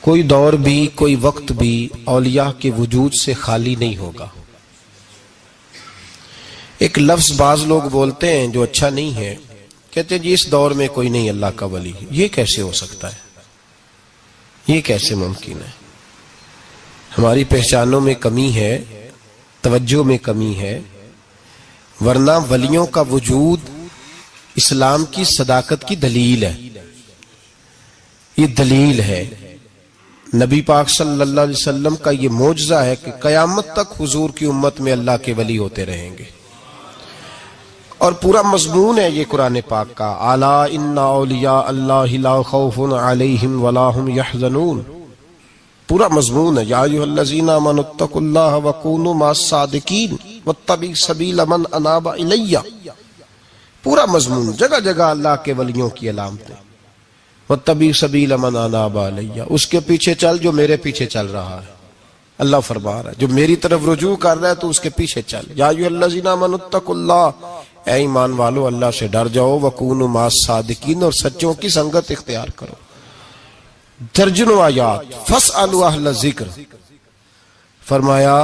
کوئی دور بھی کوئی وقت بھی اولیاء کے وجود سے خالی نہیں ہوگا۔ ایک لفظ بعض لوگ بولتے ہیں جو اچھا نہیں ہے، کہتے ہیں جی اس دور میں کوئی نہیں اللہ کا ولی۔ یہ کیسے ہو سکتا ہے؟ یہ کیسے ممکن ہے؟ ہماری پہچانوں میں کمی ہے، توجہ میں کمی ہے، ورنہ ولیوں کا وجود اسلام کی صداقت کی دلیل ہے۔ یہ دلیل ہے، نبی پاک صلی اللہ علیہ وسلم کا یہ معجزہ ہے کہ قیامت تک حضور کی امت میں اللہ کے ولی ہوتے رہیں گے، اور پورا مضمون ہے یہ قرآن پاک کا، الا ان اولیاء اللہ لا خوف علیہم ولا هم یحزنون۔ پورا مضمون ہے، یا ایھا الذین آمنوا اتقوا اللہ وکونوا مع الصادقین واتبعوا سبیل من اناب الی۔ پورا مضمون، جگہ جگہ اللہ کے ولیوں کی علامتیں، واتبعوا سبیل من اناب الی، اس کے پیچھے چل جو میرے پیچھے چل رہا ہے۔ اللہ فرما رہا ہے جو میری طرف رجوع کر رہا ہے تو اس کے پیچھے چل۔ یا ایھا الذین آمنوا اتقوا اللہ، اے ایمان والو اللہ سے ڈر جاؤ، وکونوا مع الصادقین، اور سچوں کی سنگت اختیار کرو۔ درجنوں آیات، فاسألوا اہل الذکر، فرمایا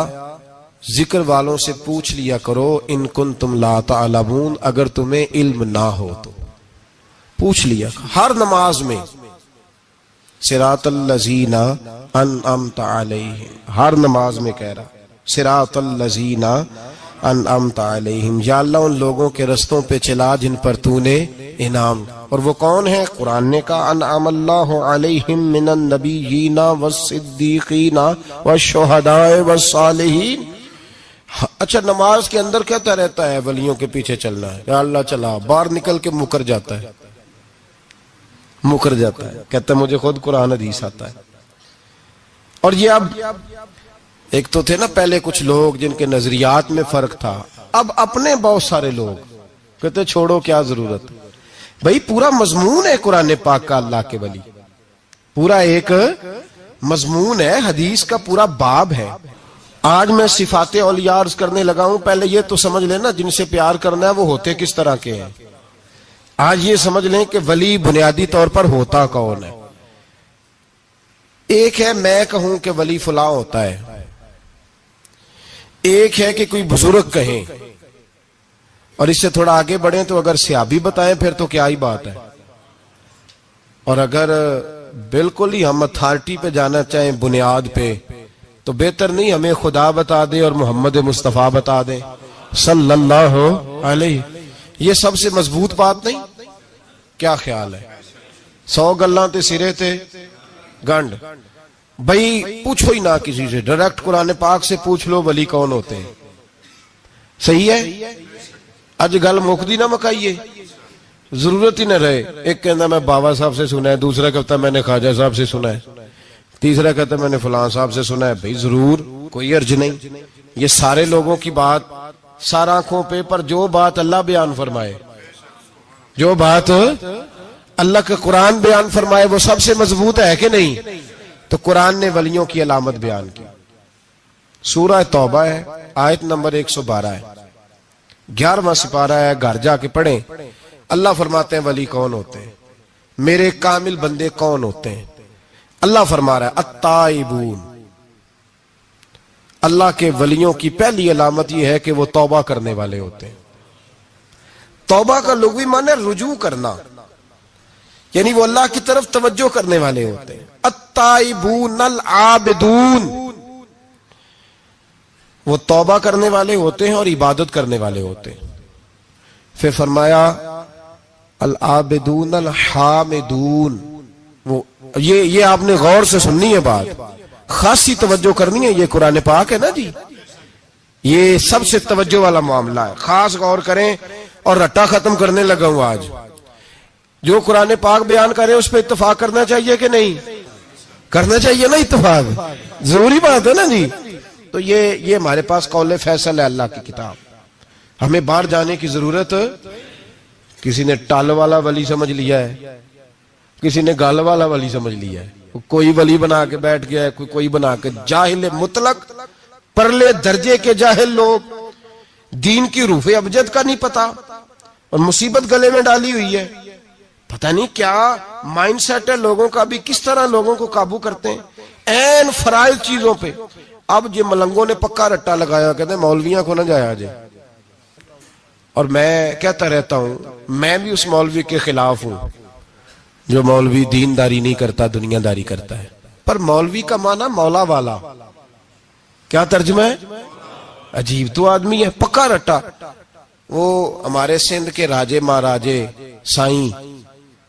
ذکر والوں سے پوچھ لیا کرو، ان کنتم لا تعلمون، اگر تمہیں علم نہ ہو تو پوچھ لیا کرو۔ ہر نماز میں صراط الذین انعمت علیہم، ہر نماز میں کہہ رہا صراط الذین انعمت علیہم، یا اللہ ان لوگوں کے رستوں پہ چلا جن پر تو نے انعام، اور وہ کون ہے؟ قرآن نے کہا انعم اللہ علیہم من النبیین والصدیقین والشہداء والصالحین۔ اچھا، نماز کے اندر کہتا رہتا ہے ولیوں کے پیچھے چلنا ہے، یا اللہ چلا، باہر نکل کے مکر جاتا ہے، کہتا ہے مجھے خود قرآن حدیث آتا ہے۔ اور یہ اب ایک تو تھے نا پہلے کچھ لوگ جن کے نظریات میں فرق تھا، اب اپنے بہت سارے لوگ کہتے چھوڑو کیا ضرورت۔ بھئی پورا مضمون ہے قرآن پاک کا اللہ کے ولی، پورا ایک مضمون ہے، حدیث کا پورا باب ہے۔ آج میں صفات اولیاء عرض کرنے لگا ہوں، پہلے یہ تو سمجھ لینا جن سے پیار کرنا ہے وہ ہوتے کس طرح کے ہیں۔ آج یہ سمجھ لیں کہ ولی بنیادی طور پر ہوتا کون ہے۔ ایک ہے میں کہوں کہ ولی فلاں ہوتا ہے، ایک ہے کہ کوئی بزرگ کہیں، اور اس سے تھوڑا آگے بڑھیں تو اگر صحابی بتائیں پھر تو کیا ہی بات ہے، اور اگر بالکل ہی ہم اتھارٹی پہ جانا چاہیں بنیاد پہ تو بہتر نہیں ہمیں خدا بتا دے اور محمد مصطفیٰ بتا دے صلی اللہ علیہ۔ یہ سب سے مضبوط بات نہیں؟ کیا خیال ہے؟ 100 گلاں تے سرے تے گنڈ۔ بھئی پوچھو ہی نہ کسی سے، ڈائریکٹ قرآن پاک سے پوچھ لو ولی کون ہوتے ہیں۔ صحیح ہے؟ اج گل مکدی نہ مکائیے، ضرورت ہی نہ رہے۔ ایک کہنا میں بابا صاحب سے سنا ہے، دوسرا کہتا میں نے خواجہ صاحب سے سنا ہے، تیسرا کہتا میں نے فلاں صاحب سے سنا ہے۔ بھئی ضرور، کوئی عرض نہیں، یہ سارے لوگوں کی بات، سارا آنکھوں پہ، پر جو بات اللہ بیان فرمائے، جو بات اللہ کا قرآن بیان فرمائے وہ سب سے مضبوط ہے کہ نہیں؟ تو قرآن نے ولیوں کی علامت بیان کی، سورہ توبہ ہے، آیت نمبر 112 ہے، 11واں سپارہ ہے، گھر جا کے پڑھیں۔ اللہ فرماتے ہیں ولی کون ہوتے ہیں، میرے کامل بندے کون ہوتے ہیں۔ اللہ فرما رہا ہے التائبون، اللہ کے ولیوں کی پہلی علامت یہ ہے کہ وہ توبہ کرنے والے ہوتے ہیں۔ توبہ کا لغوی معنی رجوع کرنا، یعنی وہ اللہ کی طرف توجہ کرنے والے ہوتے ہیں۔ التائبون العابدون، وہ توبہ کرنے والے ہوتے ہیں اور عبادت کرنے والے ہوتے ہیں۔ پھر فرمایا العابدون الحامدون، وہ یہ آپ نے غور سے سننی ہے بات، خاصی توجہ کرنی ہے، یہ قرآن پاک ہے نا جی، یہ سب سے توجہ والا معاملہ ہے، خاص غور کریں۔ اور رٹا ختم کرنے لگا ہوں آج، جو قرآن پاک بیان کرے اس پہ اتفاق کرنا چاہیے کہ نہیں؟ کرنا چاہیے نا اتفاق، ضروری بات ہے نا جی۔ تو یہ ہمارے پاس قول فیصل ہے اللہ کی کتاب، ہمیں باہر جانے کی ضرورت۔ کسی نے ٹال والا ولی سمجھ لیا ہے، کسی نے گال والا ولی سمجھ لیا ہے، کوئی ولی بنا کے بیٹھ گیا ہے، کوئی بنا کے، جاہل مطلق، پرلے درجے کے جاہل لوگ، دین کی روح ابجد کا نہیں پتا، اور مصیبت گلے میں ڈالی ہوئی ہے۔ پتہ نہیں کیا مائنڈ سیٹ ہے لوگوں کا بھی، کس طرح لوگوں کو قابو کرتے ہیں این فرائض چیزوں پہ۔ اب یہ ملنگوں نے پکا رٹا لگایا، کہتے ہیں مولویاں کو نہ جایا جائے۔ اور میں کہتا رہتا ہوں میں بھی اس مولوی کے خلاف ہوں جو مولوی دینداری نہیں کرتا، دنیا داری کرتا ہے۔ پر مولوی کا معنی مولا والا، کیا ترجمہ ہے؟ عجیب تو آدمی ہے، پکا رٹا۔ وہ ہمارے سندھ کے راجے مہاراجے سائیں،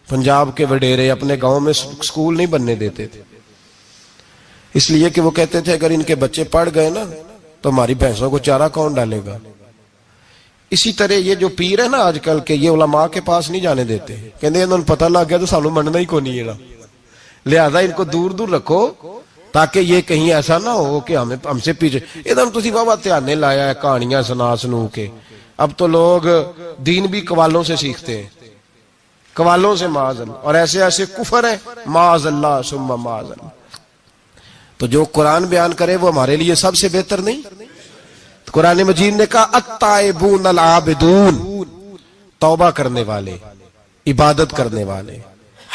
پنجاب کے وڈیرے اپنے گاؤں میں سکول نہیں بننے دیتے تھے، اس لیے کہ وہ کہتے تھے اگر ان کے بچے پڑھ گئے نا تو ہماری بھینسوں کو چارہ کون ڈالے گا۔ اسی طرح یہ جو پیر ہے نا آج کل کے، یہ علماء کے پاس نہیں جانے دیتے، کہتے ہیں انہوں پتہ لگ گیا تو سانو مننا ہی کو نہیں ہے، لہذا ان کو دور دور رکھو تاکہ یہ کہیں ایسا نہ ہو کہ ہم سے پیچھے۔ ادھر تسی بابا دھیانے لایا ہے کہانیاں سنو کے۔ اب تو لوگ دین بھی قوالوں سے سیکھتے ہیں، قوالوں سے معاذ اللہ، اور ایسے ایسے کفر ہے معاذ اللہ ثم معاذ اللہ۔ تو جو قرآن بیان کرے وہ ہمارے لیے سب سے بہتر نہیں؟ قرآن مجید نے کہا التائبون العابدون، توبہ کرنے والے، عبادت کرنے والے،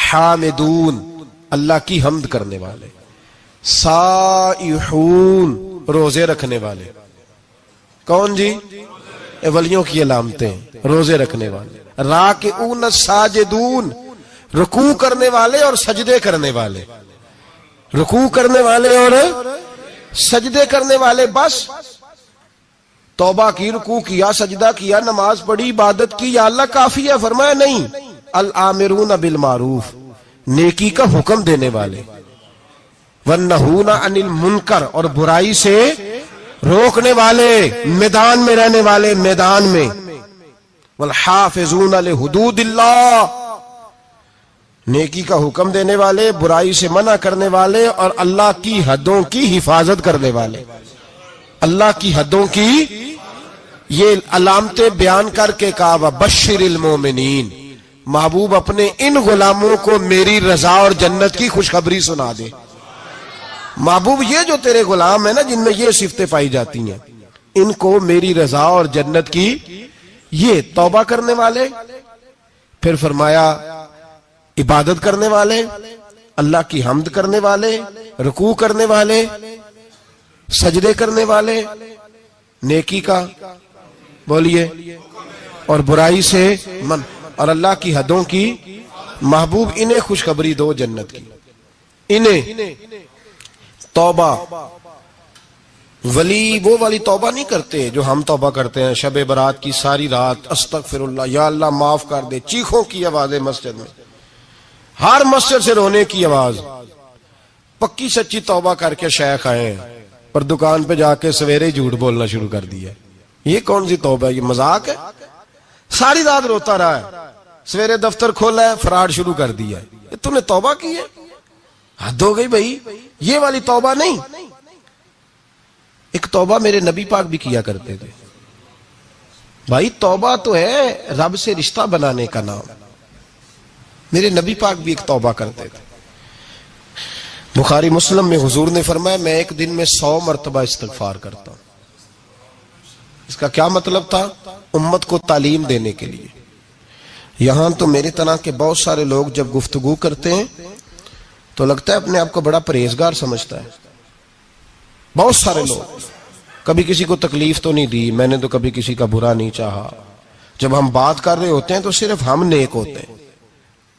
حامدون، اللہ کی حمد کرنے والے، سائحون، روزے رکھنے والے۔ کون جی؟ ولیوں کی علامتیں، روزے رکھنے والے، راکعون ساجدون، رکوع کرنے والے اور سجدے کرنے والے، رکوع کرنے والے اور سجدے کرنے والے۔ بس توبہ کی، رکوع کیا، سجدہ کیا، نماز پڑھی، عبادت کی، یا اللہ کافی ہے؟ فرمایا نہیں، الآمرون بالمعروف، نیکی کا حکم دینے والے، والنہون عن المنکر، اور برائی سے روکنے والے، میدان میں رہنے والے، میدان میں، والحافظون لحدود اللہ، نیکی کا حکم دینے والے، برائی سے منع کرنے والے، اور اللہ کی حدوں کی حفاظت کرنے والے۔ اللہ کی حدوں کی یہ علامتیں بیان کر کے کہا وبشر المومنین، محبوب اپنے ان غلاموں کو میری رضا اور جنت کی خوشخبری سنا دے۔ محبوب یہ جو تیرے غلام ہیں نا جن میں یہ صفتیں پائی جاتی ہیں، ان کو میری رضا اور جنت کی، یہ توبہ کرنے والے، پھر فرمایا عبادت کرنے والے، اللہ کی حمد کرنے والے، رکوع کرنے والے، سجدے کرنے والے، نیکی کا بولیے اور برائی سے من، اور اللہ کی حدوں کی، محبوب انہیں خوشخبری دو جنت کی۔ انہیں توبہ، ولی وہ والی توبہ نہیں کرتے جو ہم توبہ کرتے ہیں شب برات کی ساری رات، استغفر اللہ، یا اللہ معاف کر دے، چیخوں کی آوازیں مسجد میں، ہر مسجد سے رونے کی آواز۔ پکی سچی توبہ کر کے شیخ آئے ہیں پر دکان پہ جا کے سویرے جھوٹ بولنا شروع کر دیا۔ یہ کون سی توبہ ہے؟ یہ مذاق ہے؟ ساری رات روتا رہا ہے، سویرے دفتر کھولا ہے، فراڈ شروع کر دیا ہے، تم نے توبہ کی ہے؟ حد ہو گئی بھائی، یہ والی توبہ نہیں۔ ایک توبہ میرے نبی پاک بھی کیا کرتے تھے۔ بھائی توبہ تو ہے رب سے رشتہ بنانے کا نام، میرے نبی پاک بھی ایک توبہ کرتے تھے۔ بخاری مسلم میں حضور نے فرمایا میں ایک دن میں 100 مرتبہ استغفار کرتا ہوں۔ اس کا کیا مطلب تھا؟ امت کو تعلیم دینے کے لیے۔ یہاں تو میرے طرح کے بہت سارے لوگ جب گفتگو کرتے ہیں تو لگتا ہے اپنے آپ کو بڑا پرہیزگار سمجھتا ہے۔ بہت سارے لوگ، کبھی کسی کو تکلیف تو نہیں دی، میں نے تو کبھی کسی کا برا نہیں چاہا، جب ہم بات کر رہے ہوتے ہیں تو صرف ہم نیک ہوتے ہیں۔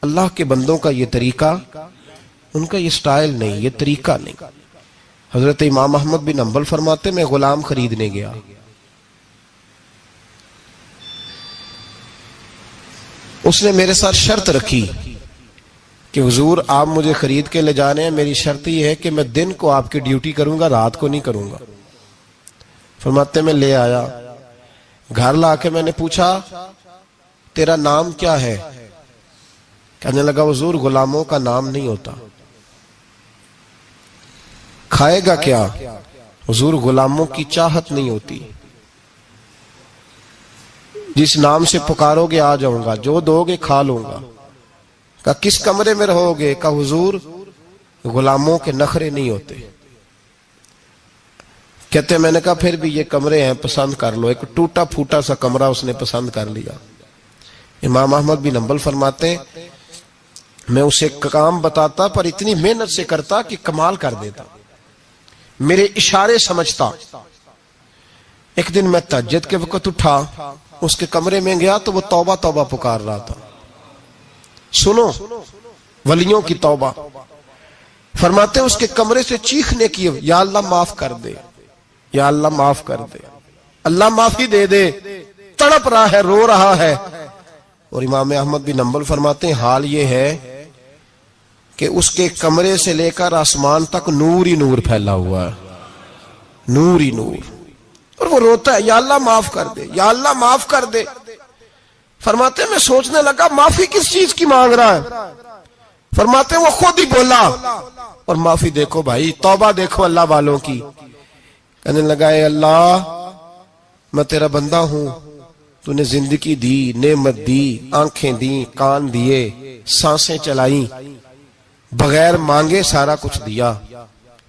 اللہ کے بندوں کا یہ طریقہ، ان کا یہ سٹائل نہیں، یہ طریقہ نہیں۔ حضرت امام احمد بن حنبل فرماتے میں غلام خریدنے گیا، اس نے میرے ساتھ شرط رکھی کہ حضور آپ مجھے خرید کے لے جانے ہیں، میری شرط یہ ہے کہ میں دن کو آپ کی ڈیوٹی کروں گا، رات کو نہیں کروں گا۔ فرماتے میں لے آیا، گھر لا کے میں نے پوچھا تیرا نام کیا ہے؟ کہنے لگا حضور غلاموں کا نام نہیں ہوتا۔ کھائے گا کیا؟ حضور غلاموں کی چاہت نہیں ہوتی، جس نام سے پکارو گے آ جاؤں گا، جو دو گے کھا لوں گا۔ کہا کس کمرے میں رہو گے؟ کہا حضور غلاموں کے نخرے نہیں ہوتے۔ کہتے میں نے کہا پھر بھی یہ کمرے ہیں پسند کر لو۔ ایک ٹوٹا پھوٹا سا کمرہ اس نے پسند کر لیا۔ امام احمد بن حنبل فرماتے ہیں میں اسے کام بتاتا پر اتنی محنت سے کرتا کہ کمال کر دیتا، میرے اشارے سمجھتا۔ ایک دن میں تہجد کے وقت اٹھا، اس کے کمرے میں گیا تو وہ توبہ توبہ پکار رہا تھا۔ سنو ولیوں کی توبہ، فرماتے اس کے کمرے سے چیخنے کی، یا اللہ معاف کر دے، یا اللہ معاف کر دے، اللہ معافی دے دے، تڑپ رہا ہے، رو رہا ہے۔ اور امام احمد بن حنبل فرماتے ہیں حال یہ ہے کہ اس کے کمرے سے لے کر آسمان تک نور ہی نور پھیلا ہوا ہے، نور ہی نور، اور وہ روتا ہے یا اللہ معاف کر دے، یا اللہ معاف کر دے۔ فرماتے میں سوچنے لگا معافی کس چیز کی مانگ رہا ہے؟ فرماتے وہ خود ہی بولا، اور معافی دیکھو بھائی، توبہ دیکھو اللہ والوں کی۔ کہنے لگا اے اللہ میں تیرا بندہ ہوں، تو نے زندگی دی، نعمت دی، آنکھیں دی، کان دیے، سانسیں چلائیں، بغیر مانگے سارا کچھ دیا۔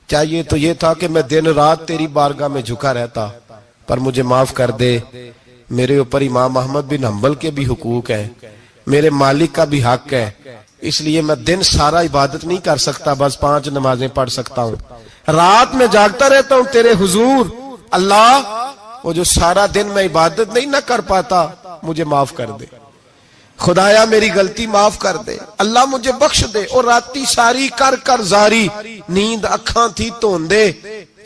چاہیے تو یہ تھا کہ میں دن رات تیری بارگاہ میں جھکا رہتا، پر مجھے معاف کر دے۔ میرے اوپر امام احمد بن حنبل کے بھی حقوق ہیں، میرے مالک کا بھی حق ہے، اس لیے میں دن سارا عبادت نہیں کر سکتا، بس 5 نمازیں پڑھ سکتا ہوں، رات میں جاگتا رہتا ہوں تیرے حضور۔ اللہ وہ جو سارا دن میں عبادت نہیں نہ کر پاتا مجھے معاف کر دے، خدایا میری غلطی معاف کر دے، اللہ مجھے بخش دے۔ اور راتی ساری کر کر زاری، نیند اکھاں تھی توندے،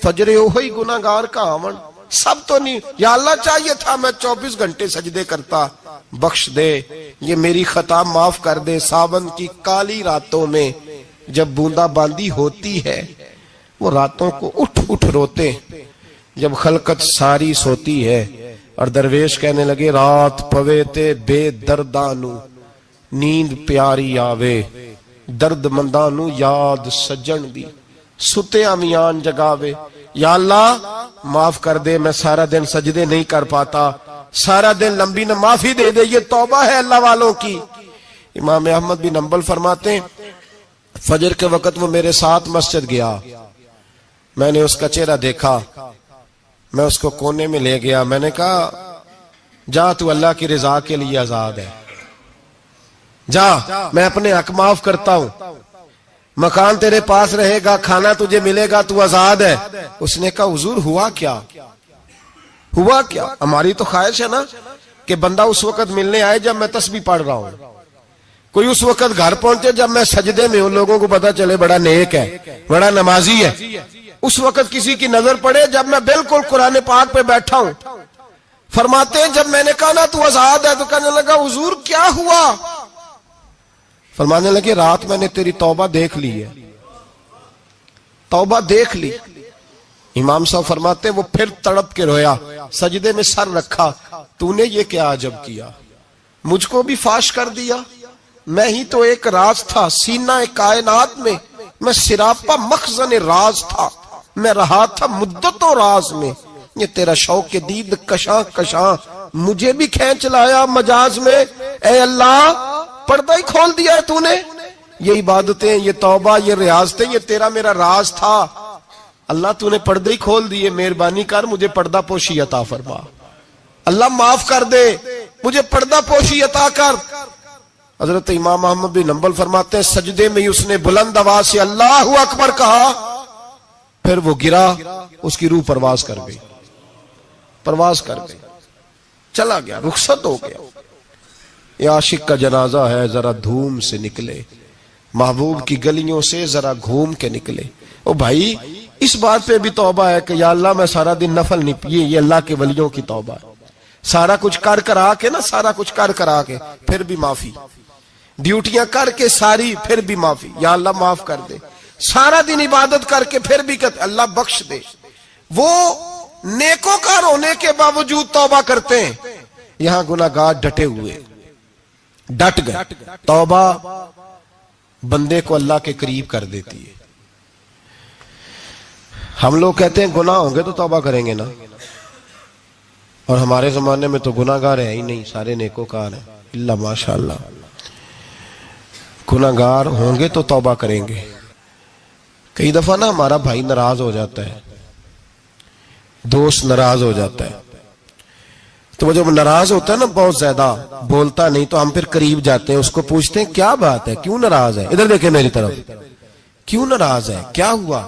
فجرے اوہی گناہگار کا آون، سب تو نہیں، یا اللہ چاہیے تھا میں 24 گھنٹے سجدے کرتا، بخش دے، یہ میری خطا معاف کر دے۔ ساون کی کالی راتوں میں جب بوندا باندی ہوتی ہے، وہ راتوں کو اٹھ اٹھ روتے، جب خلقت ساری سوتی ہے۔ اور درویش کہنے لگے رات پوے تے بے دردانو، نیند پیاری آوے، درد مندانو یاد سجن دی، ستے امیان جگاوے۔ یا اللہ معاف کر دے، میں سارا دن سجدے نہیں کر پاتا، سارا دن لمبی نہ، معافی دے دے، یہ توبہ ہے اللہ والوں کی۔ امام احمد بن حنبل فرماتے ہیں فجر کے وقت وہ میرے ساتھ مسجد گیا، میں نے اس کا چہرہ دیکھا، میں اس کو کونے میں لے گیا، میں نے کہا جا تو اللہ کی رضا کے لیے آزاد ہے، جا میں اپنے حق معاف کرتا ہوں، مکان تیرے پاس رہے گا، کھانا تجھے ملے گا، تو آزاد ہے۔ اس نے کہا حضور ہوا کیا، ہوا کیا؟ ہماری تو خواہش ہے نا کہ بندہ اس وقت ملنے آئے جب میں تسبیح پڑھ رہا ہوں، کوئی اس وقت گھر پہنچے جب میں سجدے میں ہوں، لوگوں کو پتا چلے بڑا نیک ہے، بڑا نمازی ہے۔ اس وقت کسی کی نظر پڑے جب میں بالکل قرآن پاک پہ بیٹھا ہوں۔ فرماتے ہیں جب میں نے کہا نا تو آزاد ہے، تو کہنے لگا حضور کیا ہوا؟ فرمانے لگے رات میں نے تیری توبہ دیکھ لی ہے، توبہ دیکھ لی۔ امام صاحب فرماتے ہیں وہ پھر تڑپ کے رویا، سجدے میں سر رکھا، تو نے یہ کیا عجب کیا، مجھ کو بھی فاش کر دیا، میں ہی تو ایک راز تھا سینہ کائنات میں، میں سراپا مخزن راز تھا، میں رہا تھا مدتوں راز میں، یہ تیرا شوق کے دید کشاں کشاں مجھے بھی کھینچ لایا مجاز میں۔ اے اللہ پردہ ہی کھول دیا ہے تو نے، یہ عبادتیں، یہ توبہ، یہ ریاضتیں، یہ تیرا میرا راز تھا، اللہ تو نے پردہ ہی کھول دیے، مہربانی کر مجھے پردہ پوشی عطا فرما، اللہ معاف کر دے، مجھے پردہ پوشی عطا کر۔ حضرت امام احمد بن حنبل فرماتے ہیں سجدے میں اس نے بلند آواز سے اللہ اکبر کہا، پھر وہ گرا، اس کی روح پرواز کر گئی، پرواز کر گئی، چلا گیا، رخصت ہو گیا۔ یہ عاشق کا جنازہ ہے، ذرا دھوم سے نکلے، محبوب کی گلیوں سے ذرا گھوم کے نکلے۔ او بھائی اس بات پہ بھی توبہ ہے کہ یا اللہ میں سارا دن نفل نہیں، یہ اللہ کے ولیوں کی توبہ ہے، سارا کچھ کر کر آ کے نا، سارا کچھ کر کر آ کے پھر بھی معافی، ڈیوٹیاں کر کے ساری پھر بھی معافی، یا اللہ معاف کر دے، سارا دن عبادت کر کے پھر بھی کہتے اللہ بخش دے۔ وہ نیکوکار ہونے کے باوجود توبہ کرتے ہیں، یہاں گناہگار ڈٹے ہوئے، ڈٹ گئے۔ توبہ بندے کو اللہ کے قریب کر دیتی ہے۔ ہم لوگ کہتے ہیں گناہ ہوں گے تو توبہ کریں گے نا، اور ہمارے زمانے میں تو گناہگار ہے ہی نہیں، سارے نیکوکار ہیں، اللہ ماشاءاللہ۔ گناہگار ہوں گے تو توبہ کریں گے۔ کئی دفعہ نا ہمارا بھائی ناراض ہو جاتا ہے، دوست ناراض ہو جاتا ہے، تو وہ جب ناراض ہوتا ہے نا بہت زیادہ بولتا نہیں تو ہم پھر قریب جاتے ہیں اس کو پوچھتے ہیں کیا بات ہے کیوں ناراض ہے ادھر دیکھیں میری طرف کیوں ناراض ہے کیا ہوا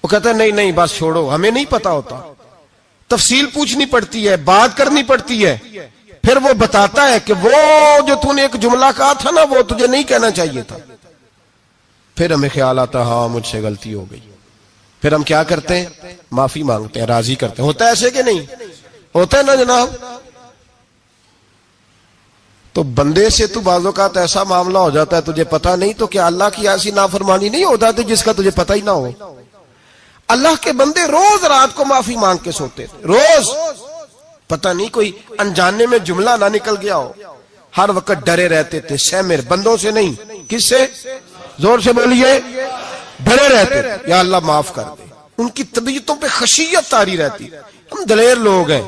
وہ کہتا ہے نہیں بس چھوڑو ہمیں نہیں پتا ہوتا تفصیل پوچھنی پڑتی ہے بات کرنی پڑتی ہے پھر وہ بتاتا ہے کہ وہ جو تو نے ایک جملہ کہا تھا نا وہ تجھے نہیں کہنا چاہیے تھا پھر ہمیں خیال آتا ہاں مجھ سے غلطی ہو گئی پھر ہم کیا کرتے ہیں معافی مانگتے ہیں راضی کرتے ہیں ہوتا ہے ایسے کہ نہیں ہوتا ہے نا جناب تو بندے سے تو بعض اوقات ایسا معاملہ ہو جاتا ہے تجھے پتا نہیں تو کیا اللہ کی ایسی نافرمانی نہیں ہوتا تھی جس کا تجھے پتا ہی نہ ہو اللہ کے بندے روز رات کو معافی مانگ کے سوتے تھے روز پتہ نہیں کوئی انجانے میں جملہ نہ نکل گیا ہو ہر وقت ڈرے رہتے تھے سہمر بندوں سے نہیں کس سے زور سے بولیے ڈرے رہتے تھے یا اللہ معاف کر دے ان کی طبیعتوں پہ خشیت طاری رہتی ہم دلیر لوگ ہیں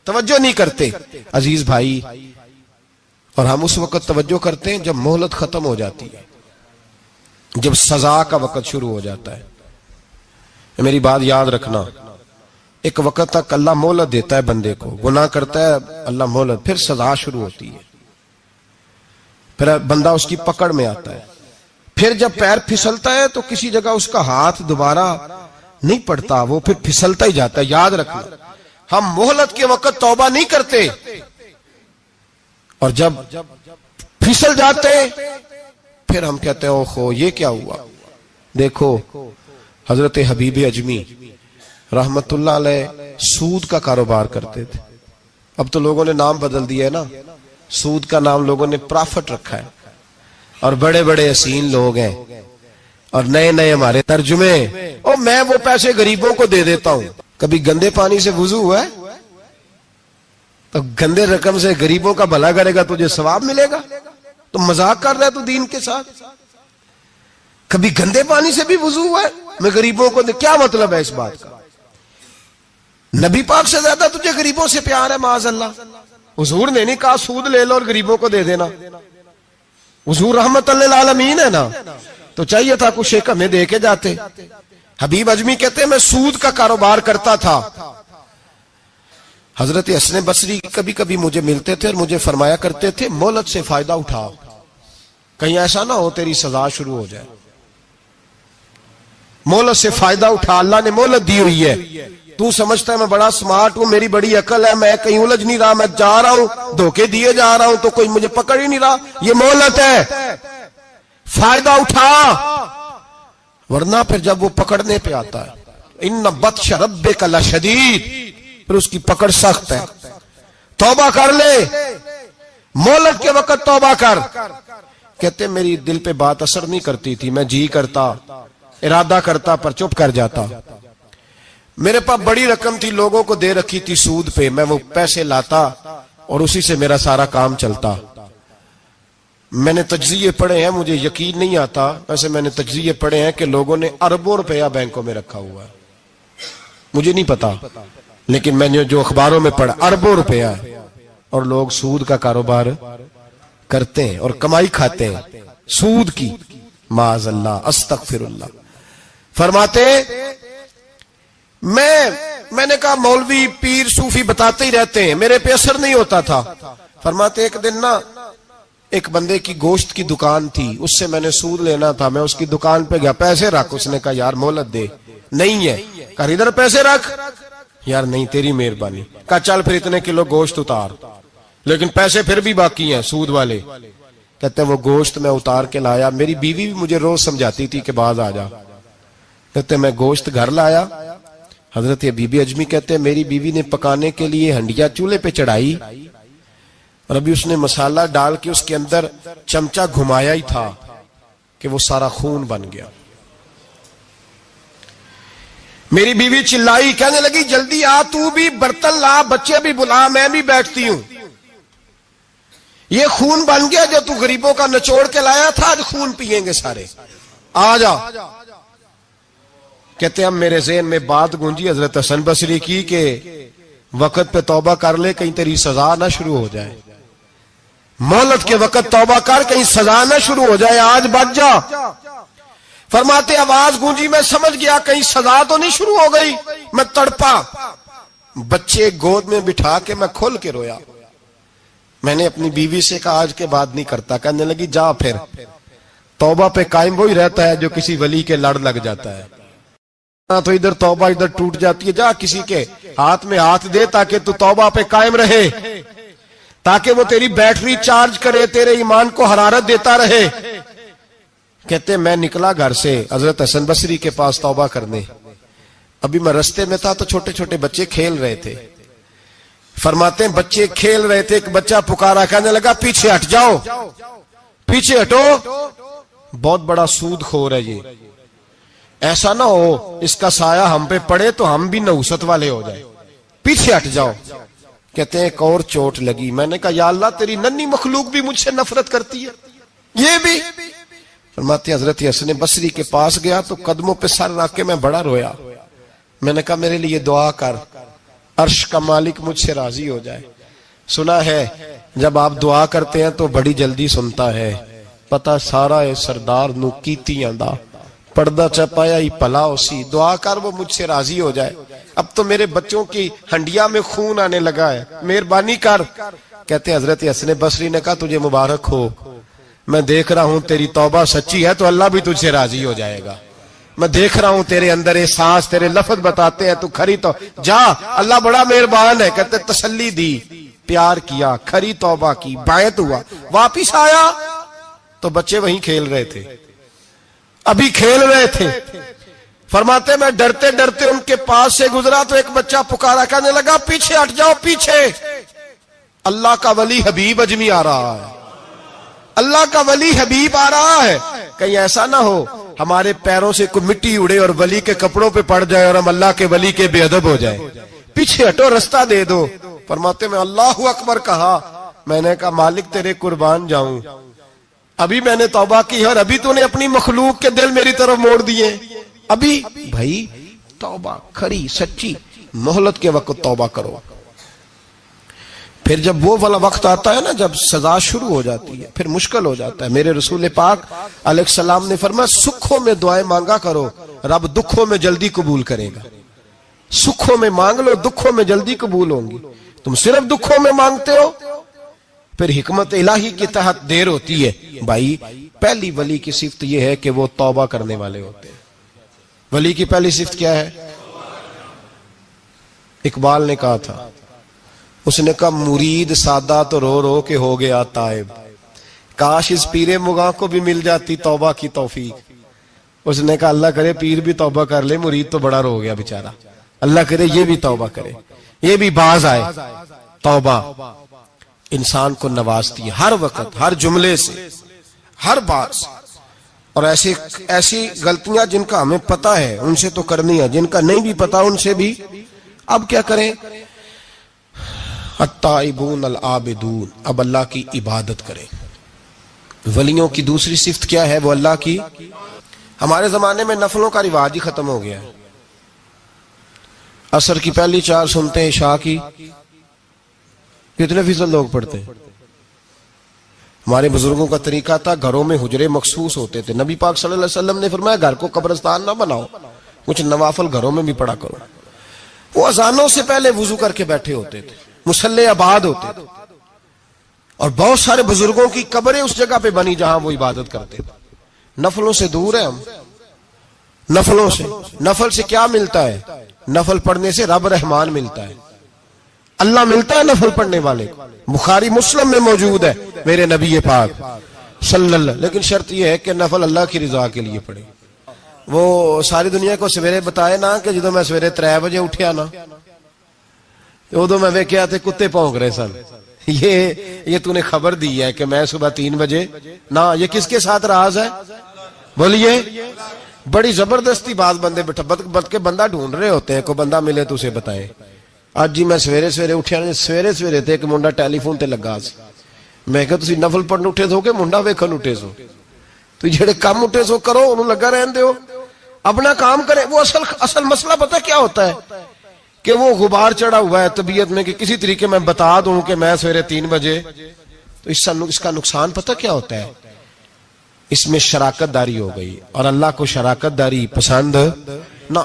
توجہ نہیں کرتے عزیز بھائی اور ہم اس وقت توجہ کرتے ہیں جب مہلت ختم ہو جاتی ہے جب سزا کا وقت شروع ہو جاتا ہے میری بات یاد رکھنا ایک وقت تک اللہ مہلت دیتا ہے بندے کو گناہ کرتا ہے اللہ مہلت پھر سزا شروع ہوتی ہے پھر بندہ اس کی پکڑ میں آتا ہے پھر جب پیر پھسلتا ہے تو کسی جگہ اس کا ہاتھ دوبارہ نہیں پڑتا وہ پھر پھسلتا ہی جاتا ہے یاد رکھنا ہم مہلت کے وقت توبہ نہیں کرتے اور جب پھسل جاتے پھر ہم کہتے ہیں اوہو یہ کیا ہوا دیکھو حضرت حبیب اجمی رحمت اللہ علیہ سود کا کاروبار کرتے تھے اب تو لوگوں نے نام بدل دیا ہے نا سود کا نام لوگوں نے پرافٹ رکھا ہے اور بڑے بڑے حسین لوگ ہیں اور نئے ہمارے ترجمے اور میں وہ پیسے غریبوں کو دے دیتا ہوں کبھی گندے پانی سے وضو ہوا ہے تو گندے رقم سے غریبوں کا بھلا کرے گا تجھے ثواب ملے گا تو مذاق کر رہا ہے تو دین کے ساتھ کبھی گندے پانی سے بھی وضو ہوا ہے میں غریبوں کو کیا مطلب ہے اس بات کا نبی پاک سے زیادہ تجھے غریبوں سے پیار ہے معاذ اللہ حضور نے نہیں کہا سود لے لو اور غریبوں کو دے دینا حضور رحمت للعالمین ہے نا تو چاہیے تھا کچھ ایک ہمیں دے کے جاتے حبیب اجمی کہتے ہیں میں سود کا کاروبار کرتا تھا حضرت حسن بصری کبھی کبھی مجھے ملتے تھے اور مجھے فرمایا کرتے تھے مہلت سے فائدہ اٹھاؤ کہیں ایسا نہ ہو تیری سزا شروع ہو جائے مہلت سے فائدہ اٹھا اللہ نے مہلت دی ہوئی ہے تو سمجھتا ہے میں بڑا سمارٹ ہوں میری بڑی عقل ہے میں کہیں الجھ نہیں رہا میں جا رہا ہوں دھوکے دیے جا رہا ہوں تو کوئی مجھے پکڑ ہی نہیں رہا یہ مہلت ہے فائدہ اٹھا ورنہ پھر جب وہ پکڑنے پہ آتا ہے ان بطش ربک لشدید پھر اس کی پکڑ سخت ہے توبہ کر لے مہلت کے وقت توبہ کر کہتے میری دل پہ بات اثر نہیں کرتی تھی میں جی کرتا ارادہ کرتا پر چپ کر جاتا میرے پاس بڑی رقم تھی لوگوں کو دے رکھی تھی سود پہ میں وہ پیسے لاتا اور اسی سے میرا سارا کام چلتا میں نے تجزیے پڑھے ہیں مجھے یقین نہیں آتا ویسے میں نے تجزیے پڑھے ہیں کہ لوگوں نے اربوں روپیہ بینکوں میں رکھا ہوا ہے مجھے نہیں پتا لیکن میں نے جو اخباروں میں پڑھا اربوں روپیہ ہے اور لوگ سود کا کاروبار کرتے ہیں اور کمائی کھاتے ہیں سود کی معاذ اللہ استغفر اللہ فرماتے میں نے کہا مولوی پیر صوفی بتاتے ہی رہتے ہیں میرے پہ اثر نہیں ہوتا تھا فرماتے ایک دن نا ایک بندے کی گوشت کی دکان تھی اس سے میں نے سود لینا تھا میں اس کی دکان پہ گیا پیسے رکھ اس نے کہا یار مہلت دے نہیں ہے کہا ادھر پیسے رکھ یار نہیں تیری مہربانی کہا چل پھر اتنے کلو گوشت اتار لیکن پیسے پھر بھی باقی ہیں سود والے کہتے ہیں وہ گوشت میں اتار کے لایا میری بیوی بھی مجھے روز سمجھاتی تھی کہ باز آ جا کہتے ہیں میں گوشت گھر لایا حضرت بی بی اجمی کہتے ہیں میری بیوی نے پکانے کے لیے ہنڈیا چولہے پہ چڑھائی اور ابھی اس نے مسالہ ڈال کے اس کے اندر چمچہ گھمایا ہی تھا کہ وہ سارا خون بن گیا میری بیوی چلائی کہنے لگی جلدی آ تو بھی برتن لا بچے بھی بلا میں بھی بیٹھتی ہوں یہ خون بن گیا جو تو غریبوں کا نچوڑ کے لایا تھا آج خون پیئیں گے سارے آ جا کہتے ہیں ہم میرے ذہن میں بات گونجی حضرت حسن بصری کی کہ وقت پہ توبہ کر لے کہیں تیری سزا نہ شروع ہو جائے مہلت کے وقت توبہ کر کہیں سزا نہ شروع ہو جائے آج بچ جا فرماتے آواز گونجی میں سمجھ گیا کہیں سزا تو نہیں شروع ہو گئی میں تڑپا بچے گود میں بٹھا کے میں کھول کے رویا. میں نے اپنی بیوی سے کہا آج کے بعد نہیں کرتا. کہنے لگی جا پھر. توبہ پہ قائم وہی رہتا ہے جو کسی ولی کے لڑ لگ جاتا ہے. تو ادھر توبہ ادھر ٹوٹ جاتی ہے. جا کسی کے ہاتھ میں ہاتھ دے تاکہ تو توبہ پہ قائم رہے, تاکہ وہ تیری بیٹری چارج کرے, تیرے ایمان کو حرارت دیتا رہے. کہتے میں نکلا گھر سے حضرت حسن بصری کے پاس توبہ کرنے. ابھی میں رستے میں تھا تو چھوٹے چھوٹے بچے کھیل رہے تھے. فرماتے ہیں بچے کھیل رہے تھے, ایک بچہ پکارا, کہنے لگا پیچھے ہٹ جاؤ, پیچھے ہٹو, بہت بڑا سود خور ہے یہ, ایسا نہ ہو اس کا سایہ ہم پہ پڑے تو ہم بھی نحوست والے ہو جائے, پیچھے ہٹ جاؤ. کہتے ہیں ایک اور چوٹ لگی. میں نے کہا یا اللہ تیری ننھی مخلوق بھی مجھ سے نفرت کرتی ہے, یہ بھی. فرماتے ہیں حضرت حسن بصری کے پاس گیا تو قدموں پہ سر رکھ کے میں بڑا رویا. میں نے کہا میرے لیے دعا کر, عرش کا مالک مجھ سے راضی ہو جائے. سنا ہے جب آپ دعا کرتے ہیں تو بڑی جلدی سنتا ہے. پتا سارا ہے سردار نو کیتیاں دا پردہ چپایا ہی پلا اسی, دعا کر وہ مجھ سے راضی ہو جائے. اب تو میرے بچوں کی ہنڈیا میں خون آنے لگا ہے, مہربانی کر. کہتے ہیں حضرت حسن بصری نے کہا تجھے مبارک ہو, میں دیکھ رہا ہوں تیری توبہ سچی ہے تو اللہ بھی تجھ سے راضی ہو جائے گا. میں دیکھ رہا ہوں تیرے اندر احساس, تیرے لفظ بتاتے ہیں تو کھری تو جا, اللہ بڑا مہربان ہے. کہتے تسلی دی, پیار کیا, کھری توبہ کی, بیعت ہوا, واپس آیا تو بچے وہیں کھیل رہے تھے, ابھی کھیل رہے تھے. فرماتے میں ڈرتے ڈرتے ان کے پاس سے گزرا تو ایک بچہ پکارا, کہنے لگا پیچھے ہٹ جاؤ, پیچھے. اللہ کا ولی حبیب اجمی آ رہا ہے, اللہ کا ولی حبیب آ رہا ہے. کہیں ایسا نہ ہو ہمارے پیروں سے کوئی مٹی اڑے اور ولی کے کپڑوں پہ پڑ جائے اور ہم اللہ کے ولی کے بے ادب ہو جائے. پیچھے ہٹو, رستہ دے دو. فرماتے میں اللہ اکبر کہا. میں نے کہا مالک تیرے قربان جاؤں, ابھی میں نے توبہ کی اور ابھی تو نے اپنی مخلوق کے دل میری طرف موڑ دیے. ابھی بھائی توبہ کھری سچی, مہلت کے وقت توبہ کرو. پھر جب وہ والا وقت آتا ہے نا جب سزا شروع ہو جاتی ہے پھر مشکل ہو جاتا ہے. میرے رسول پاک علیہ السلام نے فرمایا سکھوں میں دعائیں مانگا کرو, رب دکھوں میں جلدی قبول کرے گا. سکھوں میں مانگ لو, دکھوں میں جلدی قبول ہوں گی. تم صرف دکھوں میں مانگتے ہو پھر حکمت الہی کے تحت دیر ہوتی ہے. بھائی پہلی ولی کی صفت یہ ہے کہ وہ توبہ کرنے والے ہوتے ہیں. ولی کی پہلی صفت کیا ہے؟ اقبال نے کہا تھا, اس نے کہا مرید سادہ تو رو رو کے ہو گیا تائب, کاش اس پیر مغاں کو بھی مل جاتی توبہ کی توفیق. اس نے کہا اللہ کرے پیر بھی توبہ کر لے, مرید تو بڑا رو گیا بیچارہ, اللہ کرے یہ بھی توبہ کرے, یہ بھی باز آئے. توبہ انسان کو نوازتی ہے ہر وقت, ہر جملے سے, ہر بات سے. اور ایسی غلطیاں جن کا ہمیں پتا ہے ان سے تو کرنی ہے, جن کا نہیں بھی پتا ان سے بھی. اب کیا کریں؟ التائبون العابدون, اب اللہ کی عبادت کریں. ولیوں کی دوسری صفت کیا ہے؟ وہ اللہ کی. ہمارے زمانے میں نفلوں کا رواج ہی ختم ہو گیا ہے. عصر کی پہلی 4 سنتے ہیں, عشاء کی کتنے فیصد لوگ پڑھتے ہیں؟ ہمارے بزرگوں کا طریقہ تھا, گھروں میں حجرے مخصوص ہوتے تھے. نبی پاک صلی اللہ علیہ وسلم نے فرمایا گھر کو قبرستان نہ بناؤ, کچھ نوافل گھروں میں بھی پڑھا کرو. وہ اذانوں سے پہلے وضو کر کے بیٹھے ہوتے تھے, مصلی آباد ہوتے تھے, اور بہت سارے بزرگوں کی قبریں اس جگہ پہ بنی جہاں وہ عبادت کرتے تھے. نفلوں سے دور ہیں ہم, نفلوں سے. نفل سے کیا ملتا ہے؟ نفل پڑھنے سے رب رحمان ملتا ہے, اللہ ملتا ہے نفل پڑھنے والے کو. بخاری مسلم میں موجود ہے میرے نبی پاک صلی اللہ. لیکن شرط یہ ہے کہ نفل اللہ کی رضا کے لیے پڑھے. وہ ساری دنیا کو سویرے بتائے نا کہ جدو میں سویرے 3 بجے اٹھیا نا ادو میں ویکھیا تے کتے پونک رہے سن. یہ تو نے خبر دی ہے کہ میں صبح 3 بجے نہ. یہ کس کے ساتھ راز ہے بولیے؟ بڑی زبردستی بعض بندے بٹ کے بندہ ڈھونڈ رہے ہوتے ہیں, کوئی بندہ ملے تو اسے بتائے. آج جی میں سویرے سویرے اٹھیا, سویرے تے ایک منڈا ٹیلی فون تے لگا سی. میں کہا تسی نفل پڑھن اٹھے سو کہ منڈا ویکھن اٹھے سو؟ تو جڑے کام اٹھے سو کرو, انہوں لگا رہن دیو, اپنا کام کرے. وہ اصل مسئلہ پتہ کیا ہوتا ہے کہ وہ غبار چڑھا ہوا ہے طبیعت میں کہ کسی طریقے میں بتا دوں کہ میں سویرے 3 بجے, تو اس کا نقصان پتہ کیا ہوتا ہے؟ اس میں شراکت داری ہو گئی, اور اللہ کو شراکت داری پسند نہ.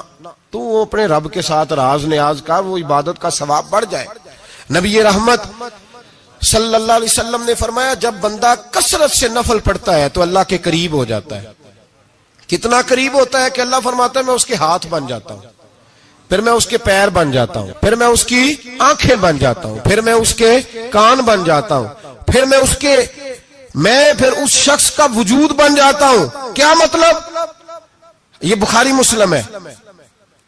تو وہ اپنے رب کے ساتھ راز نیاز کا وہ عبادت کا ثواب بڑھ جائے. نبی رحمت صلی اللہ علیہ وسلم نے فرمایا جب بندہ کثرت سے نفل پڑھتا ہے تو اللہ کے قریب ہو جاتا ہے. کتنا قریب ہوتا ہے کہ اللہ فرماتا ہے میں اس کے ہاتھ بن جاتا ہوں, پھر میں اس کے پیر بن جاتا ہوں, پھر میں اس کی آنکھیں بن جاتا ہوں, پھر میں اس کے کان بن جاتا ہوں, پھر میں پھر اس شخص کا وجود بن جاتا ہوں. کیا مطلب؟ یہ بخاری مسلم ہے.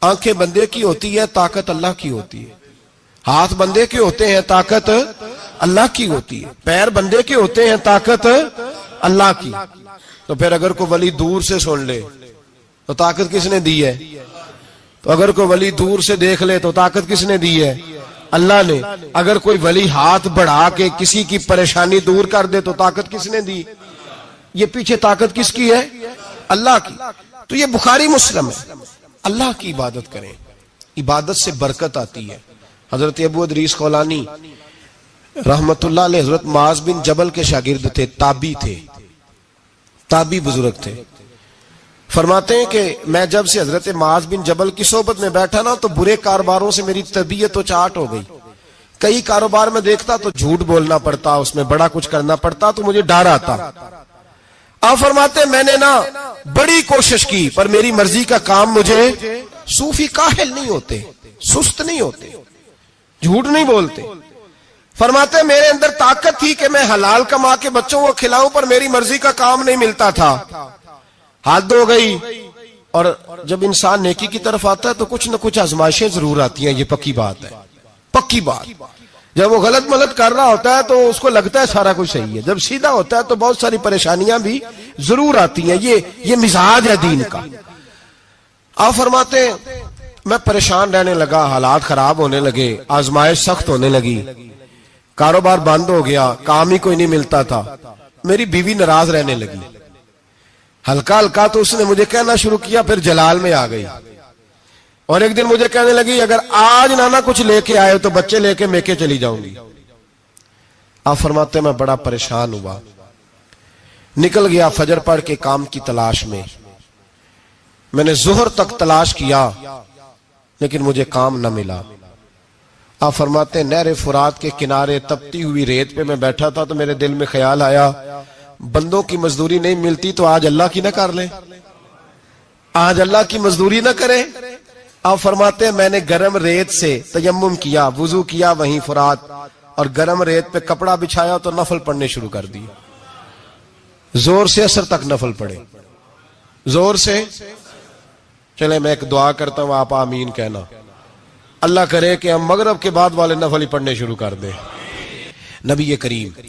آنکھیں بندے کی ہوتی ہے, طاقت اللہ کی ہوتی ہے. ہاتھ بندے کے ہوتے ہیں, طاقت اللہ کی ہوتی ہے. پیر بندے کے ہوتے ہیں, طاقت اللہ کی. تو پھر اگر کوئی ولی دور سے سن لے تو طاقت کس نے دی ہے؟ تو اگر کوئی ولی دور سے دیکھ لے تو طاقت کس نے دی ہے؟ اللہ نے. اگر کوئی ولی ہاتھ بڑھا کے کسی کی پریشانی دور کر دے تو طاقت کس نے دی؟ یہ پیچھے طاقت کس کی ہے؟ اللہ کی. تو یہ بخاری مسلم ہے. اللہ کی عبادت کریں, عبادت سے برکت آتی ہے. حضرت ابو ادریس خولانی رحمت اللہ علیہ حضرت معاذ بن جبل کے شاگرد تھے, تابی بزرگ تھے. فرماتے ہیں کہ میں جب سے حضرت معاذ بن جبل کی صحبت میں بیٹھا نا تو برے کاروباروں سے میری طبیعت تو چاٹ ہو گئی. کئی کاروبار میں دیکھتا تو جھوٹ بولنا پڑتا, اس میں بڑا کچھ کرنا پڑتا, تو مجھے ڈر آتا. آپ فرماتے میں نے نا بڑی کوشش کی پر میری مرضی کا کام مجھے, صوفی کاہل نہیں ہوتے, سست نہیں ہوتے, جھوٹ نہیں بولتے. فرماتے میرے اندر طاقت تھی کہ میں حلال کما کے بچوں کو کھلاؤں پر میری مرضی کا کام نہیں ملتا تھا. حد ہو گئی. اور جب انسان نیکی کی طرف آتا ہے تو کچھ نہ کچھ آزمائشیں ضرور آتی ہیں, یہ پکی بات ہے, پکی بات. جب وہ غلط ملت کر رہا ہوتا ہے تو اس کو لگتا ہے سارا کچھ صحیح ہے, جب سیدھا ہوتا ہے تو بہت ساری پریشانیاں بھی ضرور آتی ہیں. یہ مزاج ہے دین کا. آپ فرماتے ہیں میں پریشان رہنے لگا, حالات خراب ہونے لگے, آزمائش سخت ہونے لگی, کاروبار بند ہو گیا, کام ہی کوئی نہیں ملتا تھا. میری بیوی ناراض رہنے لگی. ہلکا ہلکا تو اس نے مجھے کہنا شروع کیا, پھر جلال میں آ گئی. اور ایک دن مجھے کہنے لگی اگر آج نانا کچھ لے کے آئے تو بچے لے کے میکے چلی جاؤں گی. آپ فرماتے میں بڑا پریشان ہوا, نکل گیا فجر پڑھ کے کام کی تلاش میں. میں نے ظہر تک تلاش کیا لیکن مجھے کام نہ ملا. آپ فرماتے ہیں نہر فرات کے کنارے تپتی ہوئی ریت پہ میں بیٹھا تھا تو میرے دل میں خیال آیا بندوں کی مزدوری نہیں ملتی تو آج اللہ کی نہ کر لیں, آج اللہ کی مزدوری نہ کریں. آپ فرماتے ہیں میں نے گرم ریت سے تیمم کیا, وضو کیا وہیں فرات, اور گرم ریت پہ کپڑا بچھایا تو نفل پڑھنے شروع کر دی. زور سے اثر تک نفل پڑھے, زور سے. چلے میں ایک دعا کرتا ہوں, آپ آمین کہنا. اللہ کرے کہ ہم مغرب کے بعد والے نفل ہی پڑھنے شروع کر دیں. نبی کریم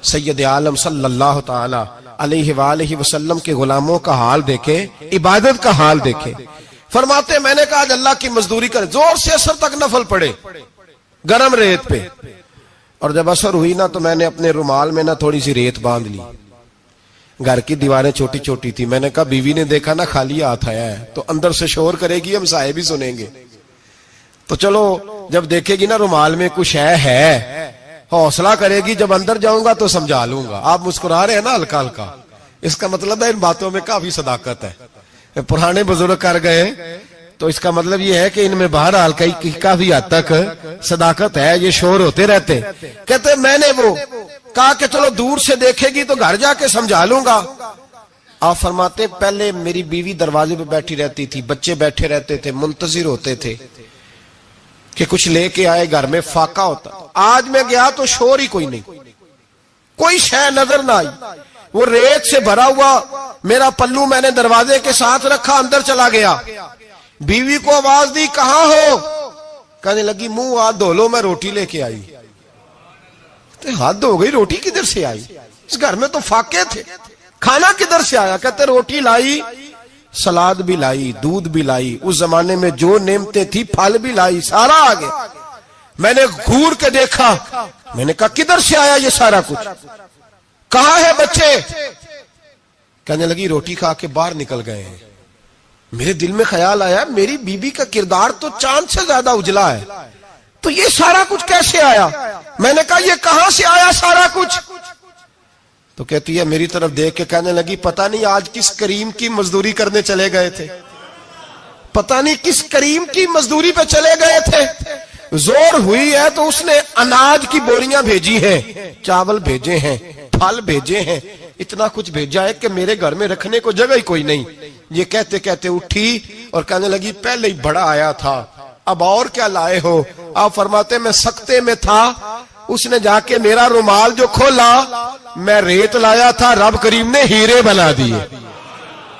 سید عالم صلی اللہ تعالی علیہ وآلہ وسلم کے غلاموں کا حال دیکھے, عبادت کا حال دیکھے. فرماتے میں نے کہا آج اللہ کی مزدوری کرے, زور سے اثر تک نفل پڑھے گرم ریت پہ. اور جب اثر ہوئی نا تو میں نے اپنے رومال میں نا تھوڑی سی ریت باندھ لی. گھر کی دیواریں چھوٹی چھوٹی تھی. میں نے کہا بیوی نے دیکھا نا خالی ہاتھ آیا ہے تو اندر سے شور کرے گی, ہم سائے بھی سنیں گے. تو چلو جب دیکھے گی نا رومال میں کچھ ہے, حوصلہ کرے گی, جب اندر جاؤں گا تو سمجھا لوں گا. آپ مسکرا رہے ہیں نا ہلکا ہلکا, اس کا مطلب ہے ان باتوں میں کافی صداقت ہے. پرانے بزرگ کر گئے تو اس کا مطلب یہ ہے کہ ان میں بہرحال کافی حد تک صداقت ہے. یہ شور ہوتے رہتے. کہتے میں نے وہ کہا کہ چلو دور سے دیکھے گی تو گھر جا کے سمجھا لوں گا. آپ فرماتے پہلے میری بیوی دروازے پہ بیٹھی رہتی تھی, بچے بیٹھے رہتے تھے, منتظر ہوتے تھے کہ کچھ لے کے آئے, گھر میں فاقہ ہوتا. آج میں گیا تو شور ہی کوئی نہیں, کوئی شے نظر نہ آئی. وہ ریت سے بھرا ہوا میرا پلو میں نے دروازے کے ساتھ رکھا, اندر چلا گیا. بیوی کو آواز دی کہاں ہو؟ کہنے لگی منہ ہاتھ دھو لو, میں روٹی لے کے آئی. ہاتھ دھو گئی, روٹی کدھر سے آئی؟ اس گھر میں تو فاقے تھے, کھانا کدھر سے آیا؟ کہتے روٹی لائی, سلاد بھی لائی, دودھ بھی لائی, اس زمانے میں جو نعمتیں تھی پھل بھی لائی, سارا آ گیا. میں نے گھور کے دیکھا, میں نے کہا کدھر سے آیا یہ سارا کچھ؟ کہاں ہے بچے؟ کہنے لگی روٹی کھا کے باہر نکل گئے ہیں. میرے دل میں خیال آیا میری بیوی کا کردار تو چاند سے زیادہ اجلا ہے, تو یہ سارا کچھ کیسے آیا؟ میں نے کہا یہ کہاں سے آیا سارا کچھ؟ تو کہتی ہے میری طرف دیکھ کے کہنے لگی پتہ نہیں آج کس کریم کی مزدوری کرنے چلے گئے تھے, پتہ نہیں کس کریم کی مزدوری پہ چلے گئے تھے، زور ہوئی ہے تو اس نے اناج کی بوریاں بھیجی ہیں، چاول بھیجے ہیں، پھل بھیجے ہیں، اتنا کچھ بھیجا ہے کہ میرے گھر میں رکھنے کو جگہ ہی کوئی نہیں۔ یہ کہتے کہتے اٹھی اور کہنے لگی پہلے ہی بڑا آیا تھا، اب اور کیا لائے ہو؟ آپ فرماتے میں سکتے میں تھا، اس نے جا کے میرا رومال جو کھولا، میں ریت لایا تھا، رب کریم نے ہیرے بنا دیے،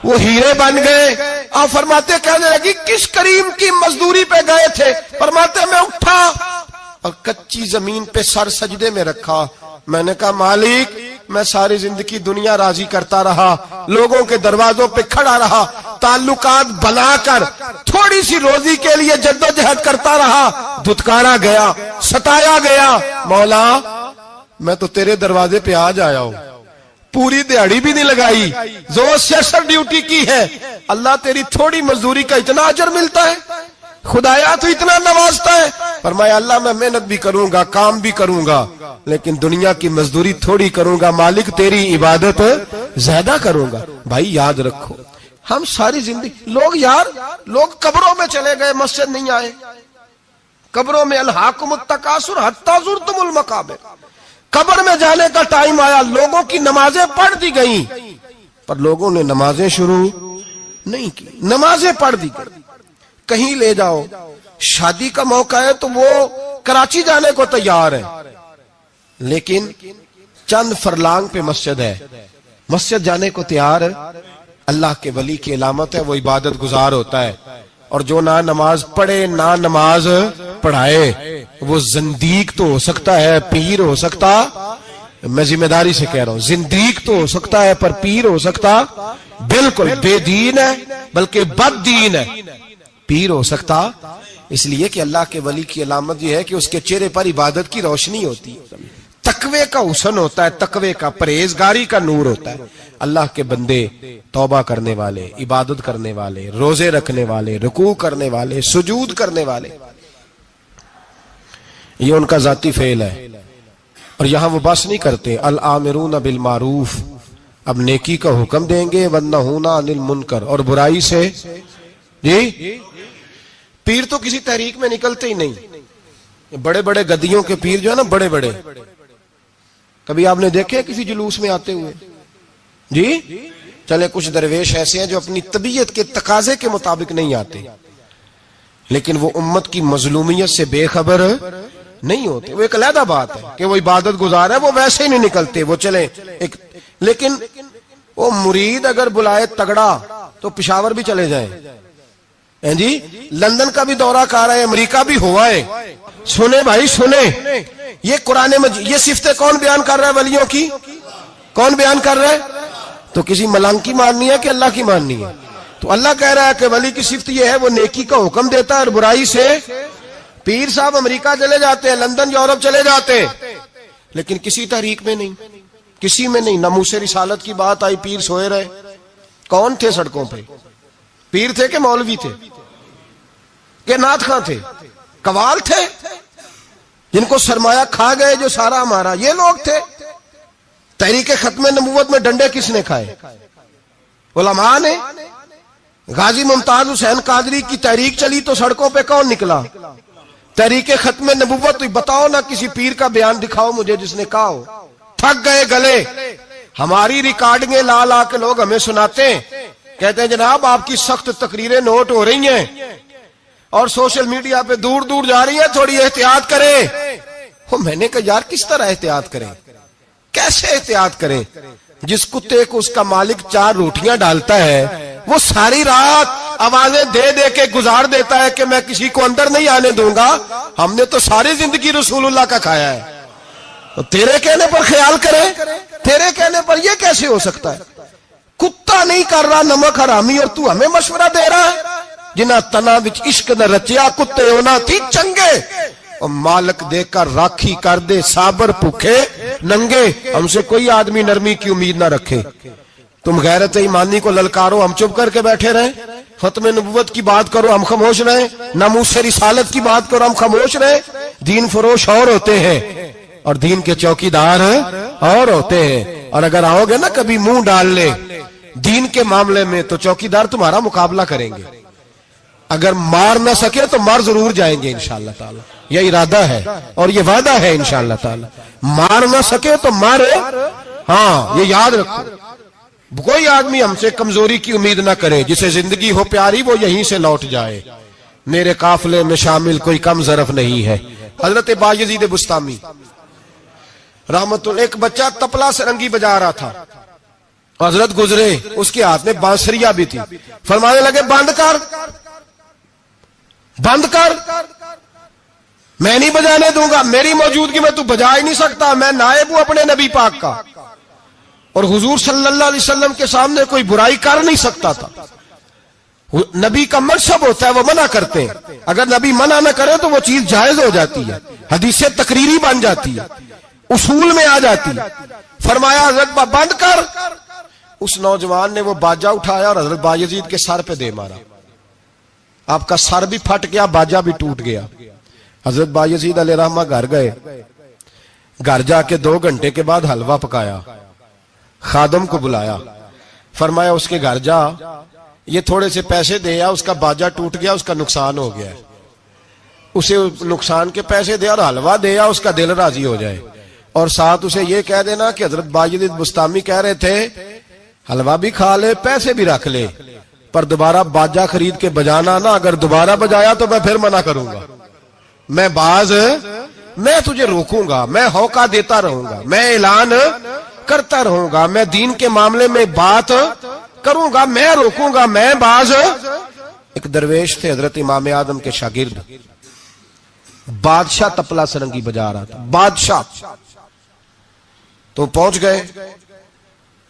وہ ہیرے بن گئے۔ آپ فرماتے کہنے لگی کس کریم کی مزدوری پہ گئے تھے؟ فرماتے میں اٹھا اور کچی زمین پہ سر سجدے میں رکھا، میں نے کہا مالک میں ساری زندگی دنیا راضی کرتا رہا، لوگوں کے دروازوں پہ کھڑا رہا، تعلقات بنا کر تھوڑی سی روزی کے لیے جدوجہد کرتا رہا، دھتکارا گیا، ستایا گیا، مولا میں تو تیرے دروازے پہ آج آیا ہوں، پوری دیہڑی بھی نہیں لگائی، زور سے سر ڈیوٹی کی ہے، اللہ تیری تھوڑی مزدوری کا اتنا اجر ملتا ہے، خدایا تو اتنا نوازتا ہے۔ فرمایا اللہ میں محنت بھی کروں گا، کام بھی کروں گا، لیکن دنیا کی مزدوری تھوڑی کروں گا، مالک تیری عبادت زیادہ کروں گا۔ بھائی یاد رکھو ہم ساری زندگی لوگ قبروں میں چلے گئے، مسجد نہیں آئے، قبروں میں الہاکم التکاثر حتی زرتم المقابر، قبر میں جانے کا ٹائم آیا، لوگوں کی نمازیں پڑھ دی گئیں پر لوگوں نے نمازیں شروع نہیں کی، نمازیں پڑھ دی گئی۔ کہیں لے جاؤ، شادی کا موقع ہے تو وہ کراچی جانے کو تیار ہے، لیکن چند فرلانگ پہ مسجد ہے، مسجد جانے کو تیار ہے۔ اللہ کے ولی کی علامت ہے وہ عبادت گزار ہوتا ہے، اور جو نہ نماز پڑھے نہ نماز پڑھائے وہ زندیق تو ہو سکتا ہے، پیر ہو سکتا، میں ذمہ داری سے کہہ رہا ہوں زندیق تو ہو سکتا ہے پر پیر ہو سکتا بالکل بے دین ہے، بلکہ بد دین ہے، پیر ہو سکتا، اس لیے کہ اللہ کے ولی کی علامت یہ ہے کہ اس کے چہرے پر عبادت کی روشنی ہوتی ہے، تقوی کا حسن ہوتا ہے، تقوی کا، پرہیزگاری کا نور ہوتا ہے۔ اللہ کے بندے توبہ کرنے والے، عبادت کرنے والے، روزے رکھنے والے، رکوع کرنے والے، سجود کرنے والے، یہ ان کا ذاتی فعل ہے۔ اور یہاں وہ بس نہیں کرتے الآمرون بالمعروف، اب نیکی کا حکم دیں گے والنہون عن المنکر، اور برائی سے، جی پیر تو کسی تحریک میں نکلتے ہی نہیں، بڑے بڑے گدیوں کے پیر جو ہے نا، بڑے بڑے، کبھی آپ نے دیکھے کسی جلوس میں آتے ہوئے؟ جی چلے کچھ درویش ایسے ہیں جو اپنی طبیعت کے تقاضے کے مطابق نہیں آتے، لیکن وہ امت کی مظلومیت سے بے خبر نہیں ہوتے، وہ ایک علیحدہ بات ہے کہ وہ عبادت گزار ہے، وہ ویسے ہی نہیں نکلتے، وہ چلے ایک، لیکن وہ مرید اگر بلائے تگڑا تو پشاور بھی چلے جائیں، جی لندن کا بھی دورہ کر رہے ہیں، امریکہ بھی ہوا ہے، سنے بھائی سنے، یہ قرآن مجید، یہ صفتیں کون بیان کر رہا ہے ولیوں کی؟ کون بیان کر رہا ہے؟ تو کسی ملنگ کی ماننی ہے کہ اللہ کی ماننی ہے؟ تو اللہ کہہ رہا ہے کہ ولی کی صفت یہ ہے وہ نیکی کا حکم دیتا ہے اور برائی سے، پیر صاحب امریکہ چلے جاتے ہیں، لندن یورپ چلے جاتے ہیں، لیکن کسی تحریک میں نہیں، کسی میں نہیں۔ ناموس رسالت کی بات آئی، پیر سوئے رہے، کون تھے سڑکوں پہ؟ پیر تھے کہ مولوی تھے کہ نعت خواں تھے؟ قوال تھے جن کو سرمایہ کھا گئے جو سارا ہمارا، یہ لوگ تھے؟ تحریک ختم نبوت میں ڈنڈے کس نے کھائے؟ علماء نے۔ غازی ممتاز حسین قادری کی تحریک چلی تو سڑکوں پہ کون نکلا؟ تحریک ختم نبوت۔ بتاؤ نا کسی پیر کا بیان دکھاؤ مجھے جس نے کہا ہو۔ تھک گئے گلے، ہماری ریکارڈنگیں لا لا کے لوگ ہمیں سناتے ہیں، کہتے ہیں جناب آپ کی سخت تقریریں نوٹ ہو رہی ہیں اور سوشل میڈیا پہ دور دور جا رہی ہیں، تھوڑی احتیاط کریں۔ میں نے کہا یار کس طرح احتیاط کریں، کیسے احتیاط کریں؟ جس کتے کو اس کا مالک 4 روٹیاں ڈالتا ہے وہ ساری رات آوازیں دے دے کے گزار دیتا ہے کہ میں کسی کو اندر نہیں آنے دوں گا، ہم نے تو ساری زندگی رسول اللہ کا کھایا ہے، تو تیرے کہنے پر خیال کریں، تیرے کہنے پر یہ کیسے ہو سکتا ہے؟ کتا نہیں کر رہا نمک حرامی اور تو ہمیں مشورہ دے رہا ہے؟ جنہ تنا وچ عشق نہ رچیا کتے ہونا تھی چنگے، اور مالک دے کر راکھی کر دے صابر بھوکے ننگے، ہم سے کوئی آدمی نرمی کی امید نہ رکھے۔ تم غیرت ایمانی کو للکارو، ہم چپ کر کے بیٹھے رہیں، ختم نبوت کی بات کرو ہم خاموش رہیں، ناموس رسالت کی بات کرو ہم خاموش رہیں۔ دین فروش اور ہوتے ہیں اور دین کے چوکیدار اور ہوتے ہیں، اور اگر آؤ گے نا کبھی منہ ڈال لے دین کے معاملے میں تو چوکیدار تمہارا مقابلہ کریں گے۔ اگر مار نہ سکے تو مار ضرور جائیں گے انشاءاللہ تعالی. یہ ارادہ ہے اور یہ وعدہ ہے انشاءاللہ تعالی. مار نہ سکے تو مارے. ہاں یہ یاد رکھو. کوئی آدمی ہم سے کمزوری کی امید نہ کرے. جسے زندگی ہو پیاری وہ یہیں سے لوٹ جائے. میرے قافلے میں شامل کوئی کم ظرف نہیں ہے. حضرت بایزید بستامی رحمت اللہ، ایک بچہ تپلا سرنگی بجا رہا تھا. حضرت گزرے، اس کے ہاتھ میں بانسریا بھی تھی. فرمانے لگے بند کر بند کر، میں نہیں بجانے دوں گا. میری موجودگی میں تو بجا ہی نہیں سکتا. میں نائب ہوں اپنے نبی پاک کا، اور حضور صلی اللہ علیہ وسلم کے سامنے کوئی برائی کر نہیں سکتا تھا. نبی کا منصب ہوتا ہے وہ منع کرتے ہیں. اگر نبی منع نہ کرے تو وہ چیز جائز ہو جاتی ہے، حدیث تقریری بن جاتی ہے، اصول میں آ جاتی ہے. فرمایا حضرت بند کر. اس نوجوان نے وہ باجا اٹھایا اور حضرت بایزید کے سر پہ دے مارا. آپ کا سر بھی پھٹ گیا، باجا بھی ٹوٹ گیا. حضرت بایزید علیہ رحمہ گھر گئے. گھر جا کے 2 گھنٹے کے بعد حلوہ پکایا، خادم کو بلایا. فرمایا اس کے گھر جا، یہ تھوڑے سے پیسے دے آ، اس کا باجا ٹوٹ گیا، اس کا نقصان ہو گیا. اسے نقصان کے پیسے دے اور حلوہ دے آ، اس کا دل راضی ہو جائے. اور ساتھ اسے یہ کہہ دینا کہ حضرت بایزید بستامی کہہ رہے تھے حلوہ بھی کھا لے، پیسے بھی رکھ لے، پر دوبارہ باجا خرید کے بجانا نا. اگر دوبارہ بجایا تو میں پھر منع کروں گا. میں تجھے روکوں گا، میں ہوکا دیتا رہوں گا، میں اعلان کرتا رہوں گا، میں دین کے معاملے میں بات کروں گا، میں روکوں گا، میں باز. ایک درویش تھے حضرت امام اعظم کے شاگرد. بادشاہ تپلا سرنگی بجا رہا تھا. بادشاہ تو پہنچ گئے.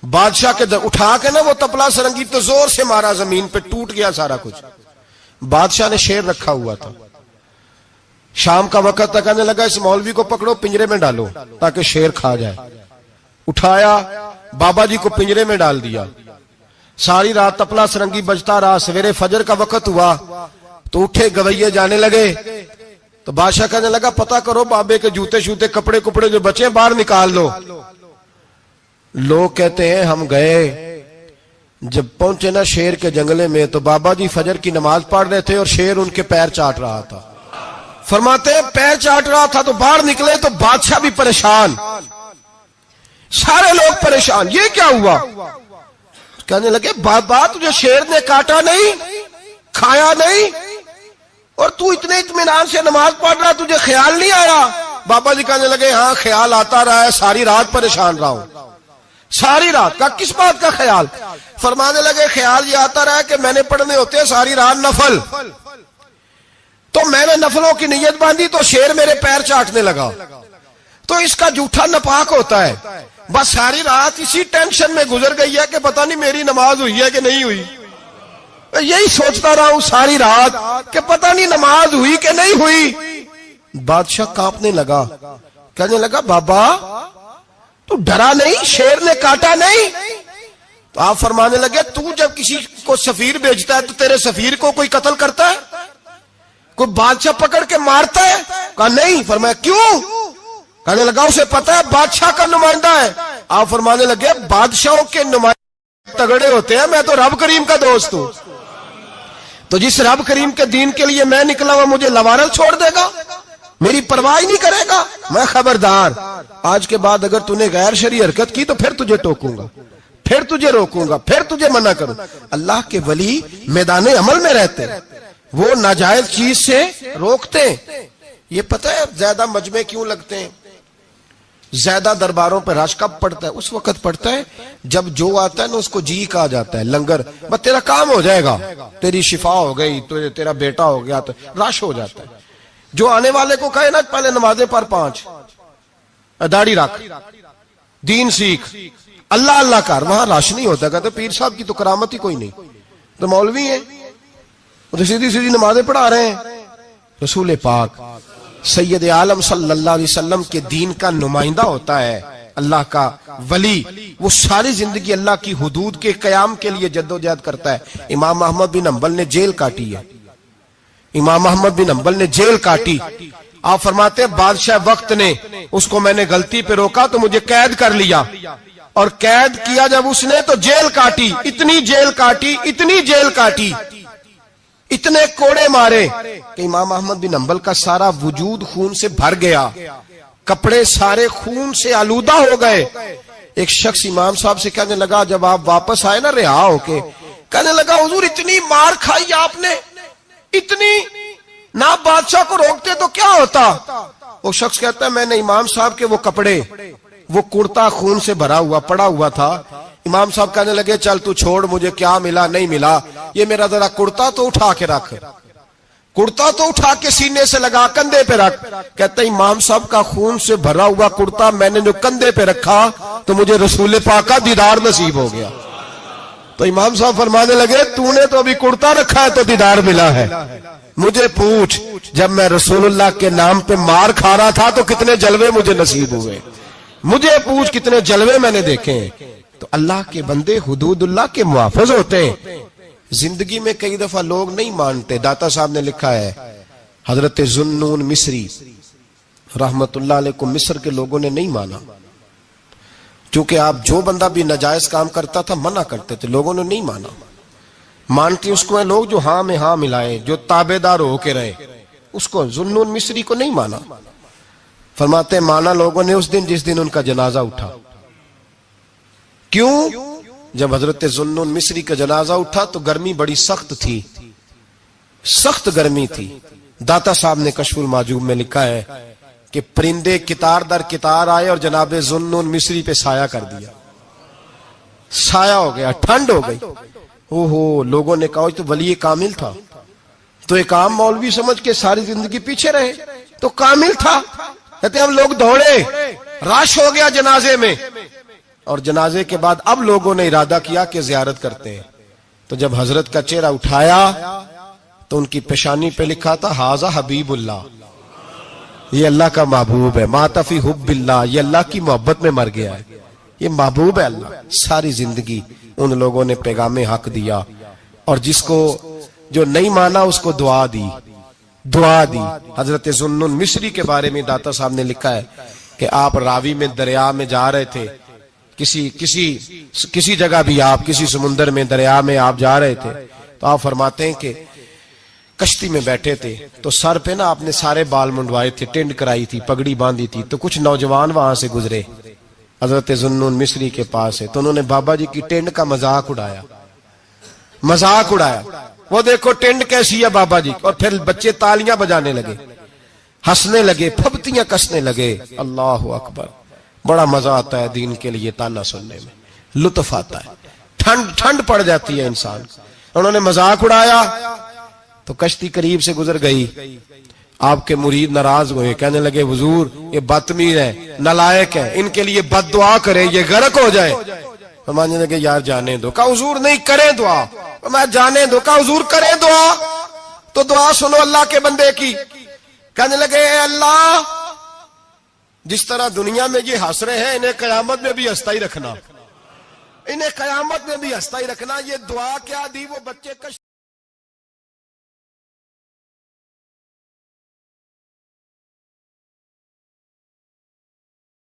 بادشاہ کے اٹھا کے نا وہ تپلا سرنگی تو زور سے مارا، زمین پہ ٹوٹ گیا سارا کچھ. بادشاہ نے شیر رکھا ہوا تھا. شام کا وقت تک کہنے لگا اس مولوی کو پکڑو، پنجرے میں ڈالو تاکہ شیر کھا جائے. اٹھایا، بابا جی کو پنجرے میں ڈال دیا. ساری رات تپلا سرنگی بجتا رہا. سویرے فجر کا وقت ہوا تو اٹھے گویے جانے لگے. تو بادشاہ کہنے لگا پتہ کرو بابے کے جوتے شوتے کپڑے جو بچے باہر نکال لو. لوگ کہتے ہیں ہم گئے، جب پہنچے نا شیر کے جنگلے میں تو بابا جی فجر کی نماز پڑھ رہے تھے اور شیر ان کے پیر چاٹ رہا تھا. فرماتے ہیں پیر چاٹ رہا تھا تو باہر نکلے تو بادشاہ بھی پریشان، سارے لوگ پریشان. یہ کیا ہوا؟ کہنے لگے بابا تجھے شیر نے کاٹا نہیں، کھایا نہیں، اور تو اتنے اطمینان سے نماز پڑھ رہا، تجھے خیال نہیں آیا؟ بابا جی کہنے لگے ہاں خیال آتا رہا ہے، ساری رات پریشان رہا ہوں. ساری رات کا کس بات کا خیال؟ فرمانے لگے خیال یہ آتا رہا کہ میں نے پڑھنے ہوتے ہیں ساری رات نفل، تو میں نے نفلوں کی نیت باندھی تو شیر میرے پیر چاٹنے لگا، تو اس کا جھوٹا ناپاک ہوتا ہے. بس ساری رات اسی ٹینشن میں گزر گئی ہے کہ پتہ نہیں میری نماز ہوئی ہے کہ نہیں ہوئی. یہی سوچتا رہا ہوں ساری رات کہ پتہ نہیں نماز ہوئی کہ نہیں ہوئی. بادشاہ کانپنے لگا، کہنے لگا بابا تو ڈرا نہیں، شیر نے کاٹا نہیں؟ تو آپ فرمانے لگے تو جب کسی کو سفیر بھیجتا ہے تو تیرے سفیر کو کوئی قتل کرتا ہے؟ کوئی بادشاہ پکڑ کے مارتا ہے؟ کہا نہیں. فرمایا کیوں؟ کہنے لگا اسے پتا ہے بادشاہ کا نمائندہ ہے. آپ فرمانے لگے بادشاہوں کے نمائندے تگڑے ہوتے ہیں، میں تو رب کریم کا دوست ہوں. تو جس رب کریم کے دین کے لیے میں نکلا ہوا مجھے لوارل چھوڑ دے گا، میری پرواہ نہیں کرے گا؟ میں خبردار، آج کے بعد اگر تو نے غیر شرعی حرکت کی تو پھر تجھے ٹوکوں گا، پھر تجھے روکوں گا، پھر تجھے منع کروں. اللہ کے ولی میدان عمل میں رہتے، وہ ناجائز چیز سے روکتے. یہ پتہ ہے زیادہ مجمع کیوں لگتے ہیں، زیادہ درباروں پہ رش کب پڑتا ہے؟ اس وقت پڑتا ہے جب جو آتا ہے نا اس کو جی کہا جاتا ہے لنگر، بس تیرا کام ہو جائے گا، تیری شفا ہو گئی، تیرا بیٹا ہو گیا، تو رش ہو جاتا ہے. جو آنے والے کو کہے نا پہلے نمازیں پر 5، داڑھی رکھ، دین سیکھ، اللہ اللہ کر، وہاں رش نہیں ہوتا. کہتے پیر صاحب کی تو کرامت ہی کوئی نہیں، تو مولوی ہیں تو سیدھی سیدھی نمازیں پڑھا رہے ہیں. رسول پاک سید عالم صلی اللہ علیہ وسلم کے دین کا نمائندہ ہوتا ہے اللہ کا ولی، وہ ساری زندگی اللہ کی حدود کے قیام کے لیے جدوجہد کرتا ہے. امام احمد بن حنبل نے جیل کاٹی ہے، امام احمد بن حنبل نے جیل کاٹی. آپ فرماتے ہیں بادشاہ وقت نے اس کو میں نے غلطی پہ روکا تو مجھے قید کر لیا، اور قید کیا جب اس نے تو جیل کاٹی، اتنی جیل کاٹی، اتنی جیل کاٹی، اتنے کوڑے مارے کہ امام احمد بن حنبل کا سارا وجود خون سے بھر گیا، کپڑے سارے خون سے آلودہ ہو گئے۔ ایک شخص امام صاحب سے کہنے لگا جب آپ واپس آئے نا رہا ہو کے، کہنے لگا حضور اتنی مار کھائی آپ نے، اتنی، نہ بادشاہ کو روکتے تو کیا ہوتا؟ وہ شخص کہتا ہے میں نے امام صاحب کے وہ کپڑے، وہ کرتا خون سے بھرا ہوا پڑا ہوا تھا، امام صاحب کہنے لگے چل تو چھوڑ، مجھے کیا ملا نہیں ملا، یہ میرا ذرا کرتا تو اٹھا کے رکھ، کرتا تو اٹھا کے سینے سے لگا کندھے پہ رکھ۔ کہتا ہے امام صاحب کا خون سے بھرا ہوا کرتا میں نے جو کندھے پہ رکھا تو مجھے رسول پاک کا دیدار نصیب ہو گیا۔ تو امام صاحب فرمانے لگے تو نے تو ابھی کرتا رکھا ہے تو دیدار ملا ہے، مجھے پوچھ جب میں رسول اللہ کے نام پہ مار کھا رہا تھا تو کتنے جلوے مجھے نصیب ہوئے، مجھے پوچھ کتنے جلوے میں نے دیکھے ہیں۔ تو اللہ کے بندے حدود اللہ کے محافظ ہوتے ہیں۔ زندگی میں کئی دفعہ لوگ نہیں مانتے، داتا صاحب نے لکھا ہے حضرت ذوالنون مصری رحمت اللہ علیہ کو مصر کے لوگوں نے نہیں مانا، چونکہ آپ جو بندہ بھی ناجائز کام کرتا تھا منع کرتے تھے، لوگوں نے نہیں مانا۔ مانتے اس کو ہیں لوگ جو ہاں میں ہاں ملائے، جو تابع دار ہو کے رہے، اس کو ذوالنون مصری کو نہیں مانا۔ فرماتے ہیں مانا لوگوں نے اس دن جس دن ان کا جنازہ اٹھا۔ کیوں؟ جب حضرت ذوالنون مصری کا جنازہ اٹھا تو گرمی بڑی سخت تھی، سخت گرمی تھی۔ داتا صاحب نے کشف المحجوب میں لکھا ہے کہ پرندے کتار در کتار آئے اور جناب ذوالنون مصری پہ سایہ کر دیا، سایہ ہو گیا، ٹھنڈ ہو گئی۔ اوہو، لوگوں نے کہا تو ولی کامل تھا، تو ایک عام مولوی سمجھ کے ساری زندگی پیچھے رہے، تو کامل تھا۔ کہتے ہم لوگ دوڑے، رش ہو گیا جنازے میں، اور جنازے کے بعد اب لوگوں نے ارادہ کیا کہ زیارت کرتے ہیں۔ تو جب حضرت کا چہرہ اٹھایا تو ان کی پیشانی پہ لکھا تھا ھذا حبیب اللہ، یہ اللہ کا محبوب ہے، مات فی حب اللہ، یہ اللہ کی محبت میں مر گیا ہے، یہ محبوب ہے اللہ۔ ساری زندگی ان لوگوں نے پیغام حق دیا، اور جس کو جو نہیں مانا اس کو دعا دی، دعا دی۔ حضرت ذوالنون مصری کے بارے میں داتا صاحب نے لکھا ہے کہ آپ راوی میں دریا میں جا رہے تھے، کسی جگہ بھی آپ کسی سمندر میں دریا میں آپ جا رہے تھے، تو آپ فرماتے ہیں کہ کشتی میں بیٹھے تھے تو سر پہ نا آپ نے سارے بال منڈوائے تھے، ٹینڈ کرائی تھی، پگڑی باندھی تھی، تو کچھ نوجوان وہاں سے گزرے حضرت ذوالنون مصری کے پاس ہے، تو انہوں نے بابا جی کی ٹینڈ کا مذاق اڑایا، مذاق اڑایا، وہ دیکھو ٹینڈ کیسی ہے بابا جی، اور پھر بچے تالیاں بجانے لگے، ہنسنے لگے، پھبتیاں کسنے لگے۔ اللہ اکبر، بڑا مزہ آتا ہے دین کے لیے تانا سننے میں، لطف آتا ہے، ٹھنڈ پڑ جاتی ہے انسان۔ انہوں نے مذاق اڑایا تو کشتی قریب سے گزر گئی، آپ کے مرید ناراض ہوئے، کہنے لگے حضور یہ بدتمیز ہے، نالائق ہے، ان کے لیے بد دعا کریں یہ غرق ہو جائے۔ فرمانے لگے یار جانے دو، کہا حضور نہیں کریں دعا، میں جانے دو، کہا حضور کریں دعا، تو دعا سنو اللہ کے بندے کی۔ کہنے لگے اے اللہ جس طرح دنیا میں یہ ہنس رہے ہیں انہیں قیامت میں بھی ہنستا ہی رکھنا، انہیں قیامت میں بھی ہنستا ہی رکھنا۔ یہ دعا کیا دی، وہ بچے